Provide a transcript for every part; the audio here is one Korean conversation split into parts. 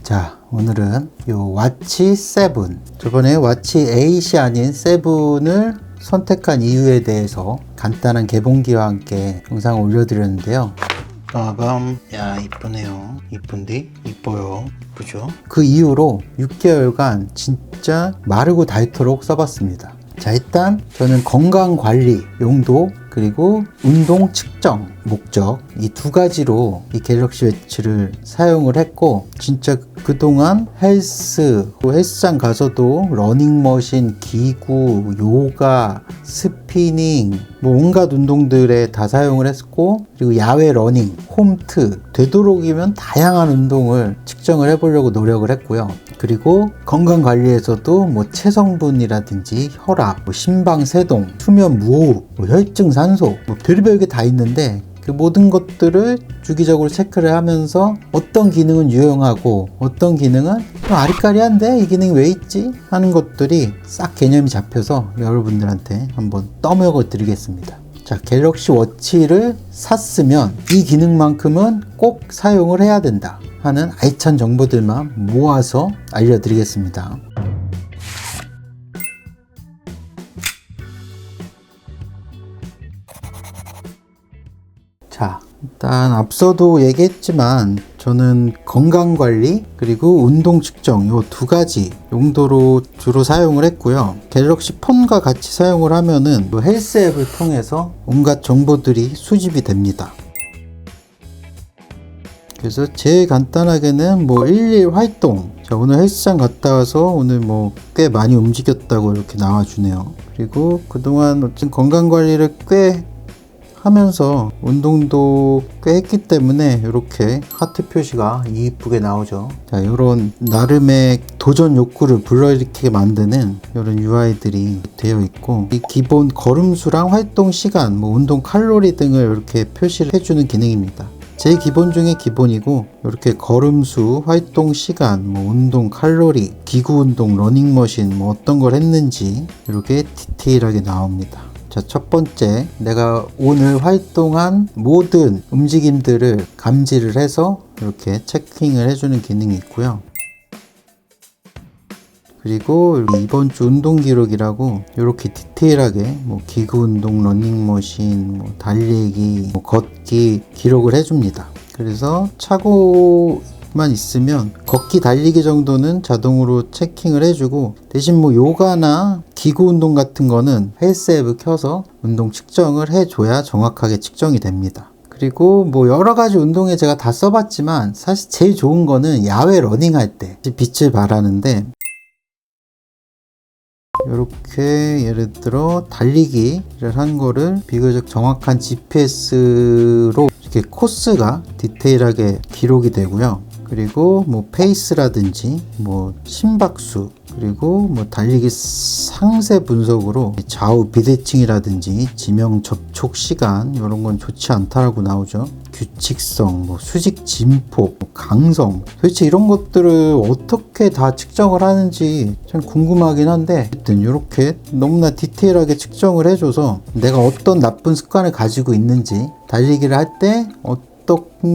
자, 오늘은 요 와치 7, 저번에 와치 8이 아닌 7을 선택한 이유에 대해서 간단한 개봉기와 함께 영상을 올려드렸는데요. 빠밤. 야, 이쁘네요. 이쁜데? 이뻐요. 이쁘죠? 그 이후로 6개월간 진짜 마르고 닳도록 써봤습니다. 자, 일단 저는 건강관리 용도 그리고 운동 측정 목적 이 두 가지로 이 갤럭시 워치를 사용을 했고, 진짜 그동안 헬스장 가서도 러닝머신, 기구, 요가, 스피닝 뭐 온갖 운동들에 다 사용을 했고, 그리고 야외 러닝, 홈트 되도록이면 다양한 운동을 측정을 해보려고 노력을 했고요. 그리고 건강관리에서도 뭐 체성분이라든지 혈압, 뭐 심방세동, 수면 무호흡, 뭐 혈증 산소, 뭐 별의별 게 다 있는데 그 모든 것들을 주기적으로 체크를 하면서 어떤 기능은 유용하고 어떤 기능은 좀 아리까리한데 이 기능이 왜 있지? 하는 것들이 싹 개념이 잡혀서 여러분들한테 한번 떠먹여 드리겠습니다. 자, 갤럭시 워치를 샀으면 이 기능만큼은 꼭 사용을 해야 된다 하는 알찬 정보들만 모아서 알려드리겠습니다. 자, 일단 앞서도 얘기했지만 저는 건강관리 그리고 운동 측정 요 두 가지 용도로 주로 사용을 했고요. 갤럭시 폰과 같이 사용을 하면은 헬스 앱을 통해서 온갖 정보들이 수집이 됩니다. 그래서 제일 간단하게는 뭐 일일 활동, 자, 오늘 헬스장 갔다 와서 오늘 뭐 꽤 많이 움직였다고 이렇게 나와주네요. 그리고 그동안 어쨌든 건강관리를 꽤 하면서 운동도 꽤 했기 때문에 이렇게 하트 표시가 이쁘게 나오죠. 자, 이런 나름의 도전 욕구를 불러일으키게 만드는 이런 UI들이 되어 있고, 이 기본 걸음수랑 활동 시간, 뭐 운동 칼로리 등을 이렇게 표시를 해주는 기능입니다. 제일 기본 중에 기본이고, 이렇게 걸음수, 활동 시간, 뭐 운동 칼로리, 기구 운동, 러닝머신 뭐 어떤 걸 했는지 이렇게 디테일하게 나옵니다. 자, 첫 번째, 내가 오늘 활동한 모든 움직임들을 감지를 해서 이렇게 체킹을 해주는 기능이 있고요. 그리고 이번 주 운동 기록이라고 이렇게 디테일하게 뭐 기구 운동, 러닝머신, 뭐 달리기, 뭐 걷기 기록을 해줍니다. 그래서 차고만 있으면 걷기, 달리기 정도는 자동으로 체킹을 해주고, 대신 뭐 요가나 기구 운동 같은 거는 헬스 앱을 켜서 운동 측정을 해줘야 정확하게 측정이 됩니다. 그리고 뭐 여러가지 운동에 제가 다 써봤지만 사실 제일 좋은 거는 야외 러닝할 때 빛을 발하는데, 이렇게 예를 들어 달리기를 한 거를 비교적 정확한 GPS로 이렇게 코스가 디테일하게 기록이 되고요. 그리고 뭐 페이스라든지 뭐 심박수, 그리고 뭐 달리기 상세 분석으로 좌우 비대칭이라든지 지명 접촉 시간 이런 건 좋지 않다라고 나오죠. 규칙성, 뭐 수직 진폭, 강성, 도대체 이런 것들을 어떻게 다 측정을 하는지 참 궁금하긴 한데, 하여튼 이렇게 너무나 디테일하게 측정을 해줘서 내가 어떤 나쁜 습관을 가지고 있는지, 달리기를 할 때 어떤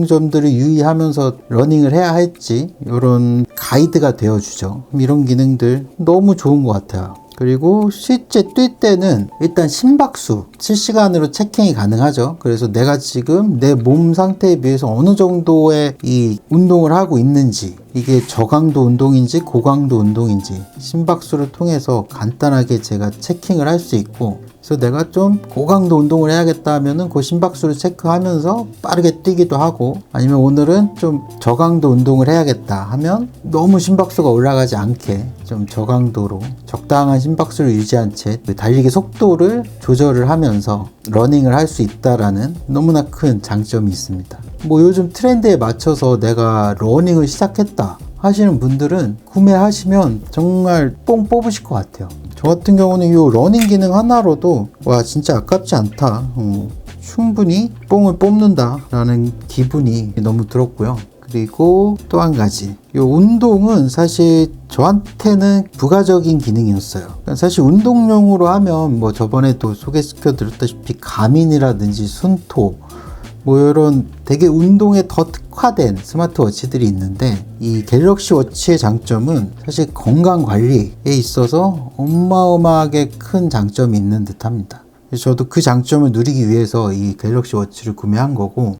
점들을 유의하면서 러닝을 해야 할지 이런 가이드가 되어주죠. 이런 기능들 너무 좋은 것 같아요. 그리고 실제 뛸 때는 일단 심박수 실시간으로 체킹이 가능하죠. 그래서 내가 지금 내 몸 상태에 비해서 어느 정도의 이 운동을 하고 있는지, 이게 저강도 운동인지 고강도 운동인지 심박수를 통해서 간단하게 제가 체킹을 할 수 있고, 그래서 내가 좀 고강도 운동을 해야겠다 하면은 그 심박수를 체크하면서 빠르게 뛰기도 하고, 아니면 오늘은 좀 저강도 운동을 해야겠다 하면 너무 심박수가 올라가지 않게 좀 저강도로 적당한 심박수를 유지한 채 달리기 속도를 조절을 하면서 러닝을 할 수 있다라는 너무나 큰 장점이 있습니다. 뭐 요즘 트렌드에 맞춰서 내가 러닝을 시작했다 하시는 분들은 구매하시면 정말 뽕 뽑으실 것 같아요. 저 같은 경우는 이 러닝 기능 하나로도 와 진짜 아깝지 않다, 충분히 뽕을 뽑는다 라는 기분이 너무 들었고요. 그리고 또 한 가지, 이 운동은 사실 저한테는 부가적인 기능이었어요. 사실 운동용으로 하면 뭐 저번에도 소개시켜 드렸다시피 가민이라든지 순토 뭐 이런 되게 운동에 더 특화된 스마트워치들이 있는데, 이 갤럭시 워치의 장점은 사실 건강 관리에 있어서 어마어마하게 큰 장점이 있는 듯 합니다. 저도 그 장점을 누리기 위해서 이 갤럭시 워치를 구매한 거고,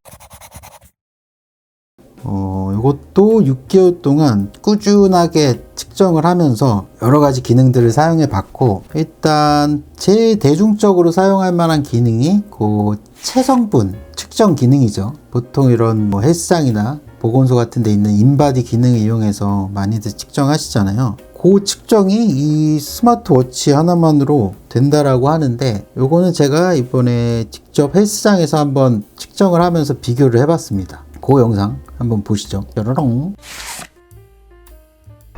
이것도 6개월 동안 꾸준하게 측정을 하면서 여러 가지 기능들을 사용해 봤고, 일단 제일 대중적으로 사용할 만한 기능이 그 체성분 측정 기능이죠. 보통 이런 뭐 헬스장이나 보건소 같은 데 있는 인바디 기능을 이용해서 많이들 측정하시잖아요. 그 측정이 이 스마트워치 하나만으로 된다라고 하는데, 요거는 제가 이번에 직접 헬스장에서 한번 측정을 하면서 비교를 해봤습니다. 그 영상 한번 보시죠. 뾰로롱.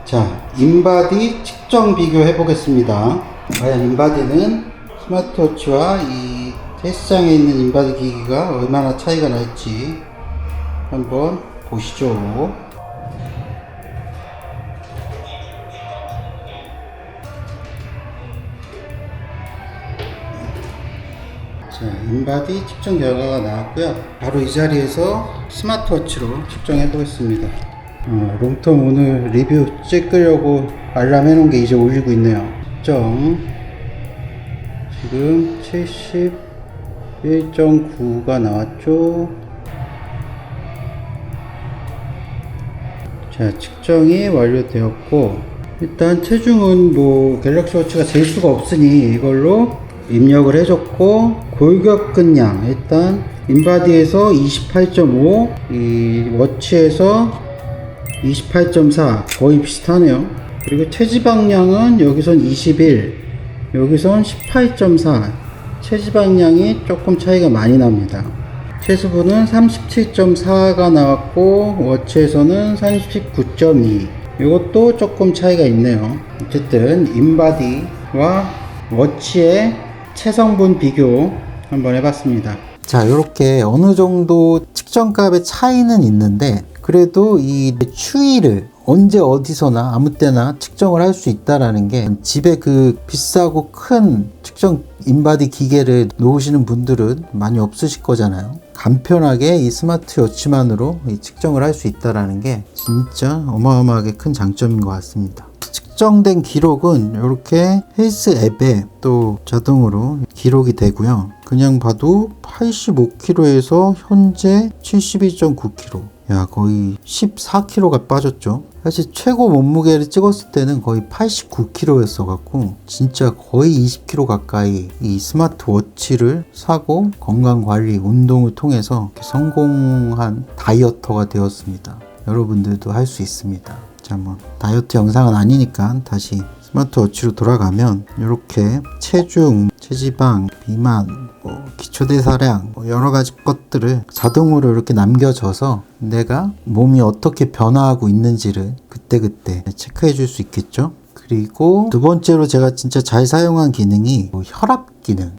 자, 인바디 측정 비교해 보겠습니다. 과연 인바디는 스마트워치와 이 헬스장에 있는 인바디 기기가 얼마나 차이가 날지 한번 보시죠. 자, 인바디 측정 결과가 나왔고요. 바로 이 자리에서 스마트워치로 측정해 보겠습니다. 롱텀 오늘 리뷰 찍으려고 알람 해놓은 게 이제 올리고 있네요. 측정 지금 71.9가 나왔죠. 자, 측정이 완료되었고, 일단 체중은 뭐 갤럭시 워치가 잴 수가 없으니 이걸로 입력을 해줬고, 골격근량 일단 인바디에서 28.5, 이 워치에서 28.4 거의 비슷하네요. 그리고 체지방량은 여기선 21, 여기선 18.4. 체지방량이 조금 차이가 많이 납니다. 체수분은 37.4가 나왔고, 워치에서는 39.2. 이것도 조금 차이가 있네요. 어쨌든 인바디와 워치의 체성분 비교 한번 해봤습니다. 자, 이렇게 어느 정도 측정값의 차이는 있는데, 그래도 이 추이를 언제 어디서나 아무 때나 측정을 할 수 있다라는 게, 집에 그 비싸고 큰 측정 인바디 기계를 놓으시는 분들은 많이 없으실 거잖아요. 간편하게 이 스마트워치만으로 이 측정을 할 수 있다라는 게 진짜 어마어마하게 큰 장점인 것 같습니다. 측정된 기록은 이렇게 헬스 앱에 또 자동으로 기록이 되고요. 그냥 봐도 85kg에서 현재 72.9kg. 야, 거의 14kg가 빠졌죠. 사실 최고 몸무게를 찍었을 때는 거의 89kg였어 갖고 진짜 거의 20kg 가까이 이 스마트워치를 사고 건강관리 운동을 통해서 성공한 다이어터가 되었습니다. 여러분들도 할 수 있습니다. 자, 뭐 다이어트 영상은 아니니까 다시 스마트워치로 돌아가면, 이렇게 체중, 체지방, 비만, 기초대사량, 여러 가지 것들을 자동으로 이렇게 남겨져서 내가 몸이 어떻게 변화하고 있는지를 그때그때 체크해 줄 수 있겠죠. 그리고 두 번째로 제가 진짜 잘 사용한 기능이 혈압 기능.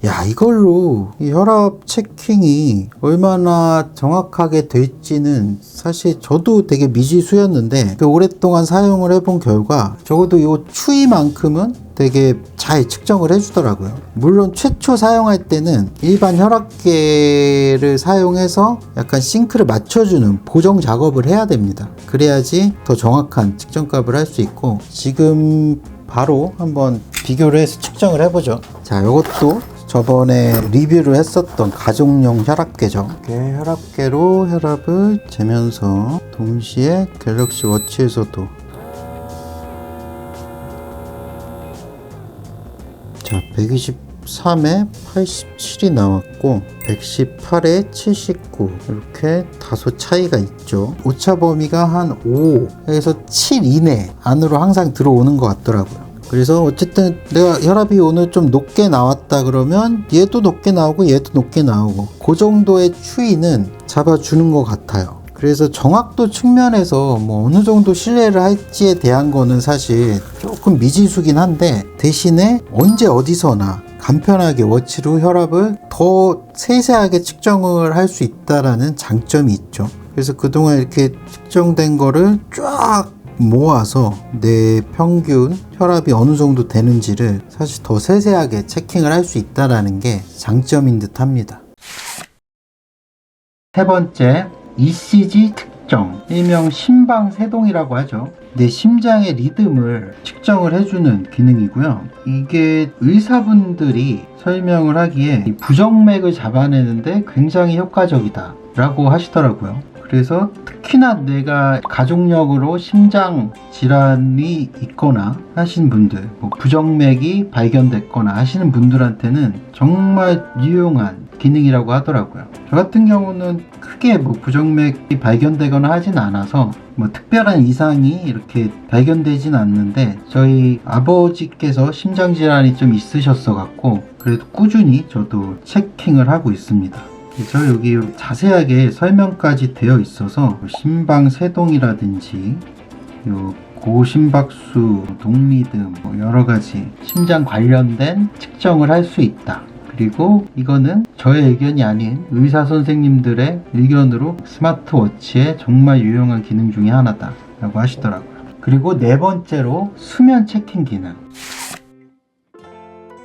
야, 이걸로 이 혈압 체킹이 얼마나 정확하게 될지는 사실 저도 되게 미지수였는데, 오랫동안 사용을 해본 결과 적어도 이 추이만큼은 되게 잘 측정을 해주더라고요. 물론 최초 사용할 때는 일반 혈압계를 사용해서 약간 싱크를 맞춰주는 보정 작업을 해야 됩니다. 그래야지 더 정확한 측정값을 할 수 있고, 지금 바로 한번 비교를 해서 측정을 해보죠. 자, 이것도 저번에 리뷰를 했었던 가족용 혈압계죠. 이렇게 혈압계로 혈압을 재면서 동시에 갤럭시 워치에서도, 자, 123에 87이 나왔고 118에 79, 이렇게 다소 차이가 있죠. 오차 범위가 한 5에서 7 이내 안으로 항상 들어오는 것 같더라고요. 그래서 어쨌든 내가 혈압이 오늘 좀 높게 나왔다 그러면 얘도 높게 나오고 얘도 높게 나오고, 그 정도의 추이는 잡아주는 것 같아요. 그래서 정확도 측면에서 뭐 어느 정도 신뢰를 할지에 대한 거는 사실 조금 미지수긴 한데, 대신에 언제 어디서나 간편하게 워치로 혈압을 더 세세하게 측정을 할 수 있다라는 장점이 있죠. 그래서 그동안 이렇게 측정된 거를 쫙 모아서 내 평균 혈압이 어느 정도 되는지를 사실 더 세세하게 체킹을 할 수 있다라는 게 장점인 듯 합니다. 세 번째, ECG 특정, 일명 심방세동이라고 하죠. 내 심장의 리듬을 측정을 해주는 기능이고요. 이게 의사분들이 설명을 하기에 이 부정맥을 잡아내는데 굉장히 효과적이다 라고 하시더라고요. 그래서 특히나 내가 가족력으로 심장 질환이 있거나 하신 분들, 부정맥이 발견됐거나 하시는 분들한테는 정말 유용한 기능이라고 하더라고요. 저 같은 경우는 크게 부정맥이 발견되거나 하진 않아서 특별한 이상이 이렇게 발견되진 않는데, 저희 아버지께서 심장질환이 좀 있으셨어 갖고 그래도 꾸준히 저도 체킹을 하고 있습니다. 저 여기 자세하게 설명까지 되어 있어서 심방세동이라든지 고심박수, 동리듬, 여러가지 심장 관련된 측정을 할 수 있다. 그리고 이거는 저의 의견이 아닌 의사 선생님들의 의견으로 스마트워치의 정말 유용한 기능 중에 하나다 라고 하시더라고요. 그리고 네 번째로 수면 체킹 기능.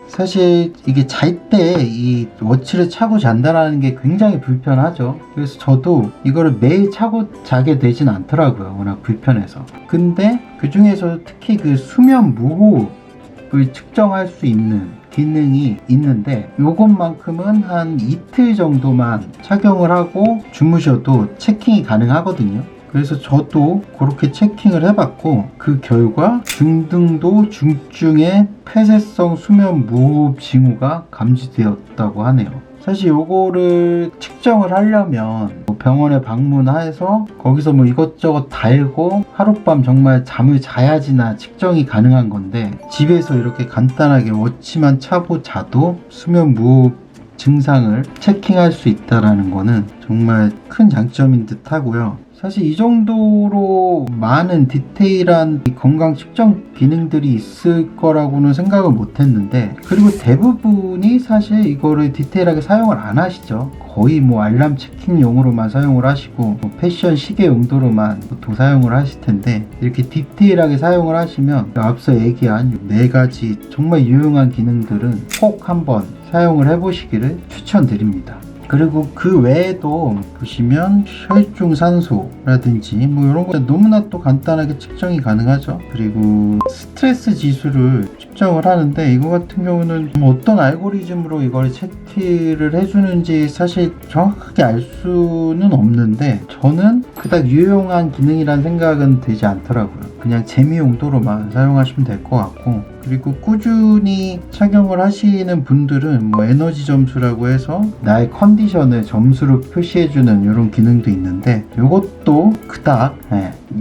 사실 이게 잘 때 이 워치를 차고 잔다라는 게 굉장히 불편하죠. 그래서 저도 이거를 매일 차고 자게 되진 않더라고요. 워낙 불편해서. 근데 그 중에서 특히 그 수면 무호흡을 측정할 수 있는 기능이 있는데, 요것만큼은 한 이틀 정도만 착용을 하고 주무셔도 체킹이 가능하거든요. 그래서 저도 그렇게 체킹을 해봤고, 그 결과 중등도 중증의 폐쇄성 수면 무호흡 징후가 감지되었다고 하네요. 사실 요거를 측정을 하려면 병원에 방문해서 거기서 이것저것 달고 하룻밤 정말 잠을 자야지나 측정이 가능한 건데, 집에서 이렇게 간단하게 워치만 차고 자도 수면 무호흡 증상을 체킹할 수 있다는 거는 정말 큰 장점인 듯 하고요. 사실 이 정도로 많은 디테일한 건강 측정 기능들이 있을 거라고는 생각을 못 했는데, 그리고 대부분이 사실 이거를 디테일하게 사용을 안 하시죠. 거의 알람 체킹용으로만 사용을 하시고 패션 시계 용도로만 보통 사용을 하실 텐데, 이렇게 디테일하게 사용을 하시면 앞서 얘기한 4가지 정말 유용한 기능들은 꼭 한번 사용을 해보시기를 추천드립니다. 그리고 그 외에도 보시면 혈중산소라든지 이런 거 너무나 또 간단하게 측정이 가능하죠. 그리고 스트레스 지수를 측정을 하는데, 이거 같은 경우는 어떤 알고리즘으로 이걸 체크를 해주는지 사실 정확하게 알 수는 없는데, 저는 그닥 유용한 기능이란 생각은 되지 않더라고요. 그냥 재미 용도로만 사용하시면 될 것 같고, 그리고 꾸준히 착용을 하시는 분들은 에너지 점수라고 해서 나의 컨디션을 점수로 표시해주는 이런 기능도 있는데, 이것도 그닥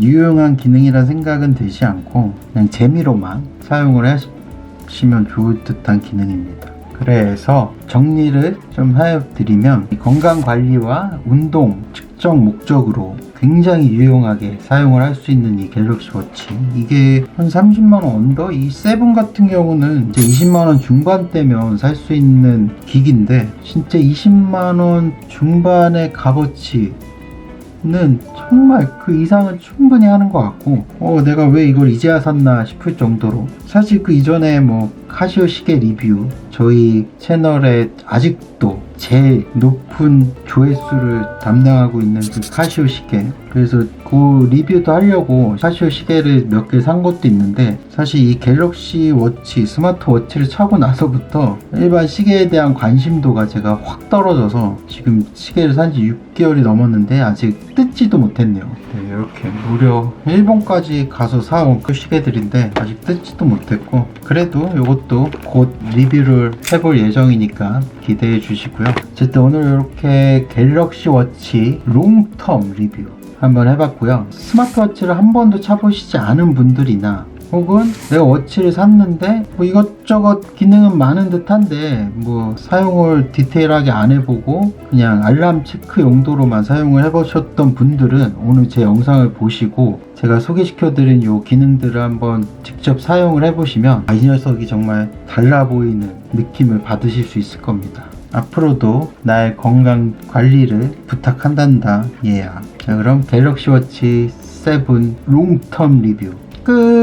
유용한 기능이라 생각은 되지 않고 그냥 재미로만 사용을 하시면 좋을 듯한 기능입니다. 그래서 정리를 좀 해드리면, 건강관리와 운동 측정 목적으로 굉장히 유용하게 사용을 할 수 있는 이 갤럭시 워치, 이게 한 30만원 언더? 이 세븐 같은 경우는 이제 20만원 중반대면 살 수 있는 기기인데, 진짜 20만원 중반의 값어치는 정말 그 이상은 충분히 하는 것 같고, 내가 왜 이걸 이제야 샀나 싶을 정도로, 사실 그 이전에 카시오 시계 리뷰 저희 채널에 아직도 제일 높은 조회수를 담당하고 있는 그 카시오 시계, 그래서 그 리뷰도 하려고 카시오 시계를 몇 개 산 것도 있는데, 사실 이 갤럭시 워치, 스마트워치를 차고 나서부터 일반 시계에 대한 관심도가 제가 확 떨어져서 지금 시계를 산 지 6개월이 넘었는데 아직 뜯지도 못했네요. 네, 이렇게 무려 일본까지 가서 사온 그 시계들인데 아직 뜯지도 못했고, 그래도 이것도 곧 리뷰를 해볼 예정이니까 기대해 주시고요. 어쨌든 오늘 이렇게 갤럭시 워치 롱텀 리뷰 한번 해봤고요. 스마트워치를 한 번도 차보시지 않은 분들이나, 혹은 내가 워치를 샀는데 이것저것 기능은 많은 듯한데 사용을 디테일하게 안 해보고 그냥 알람 체크 용도로만 사용을 해보셨던 분들은 오늘 제 영상을 보시고 제가 소개시켜드린 이 기능들을 한번 직접 사용을 해보시면 이 녀석이 정말 달라 보이는 느낌을 받으실 수 있을 겁니다. 앞으로도 나의 건강 관리를 부탁한단다 얘야. 자, 그럼 갤럭시 워치 7 롱텀 리뷰 끝!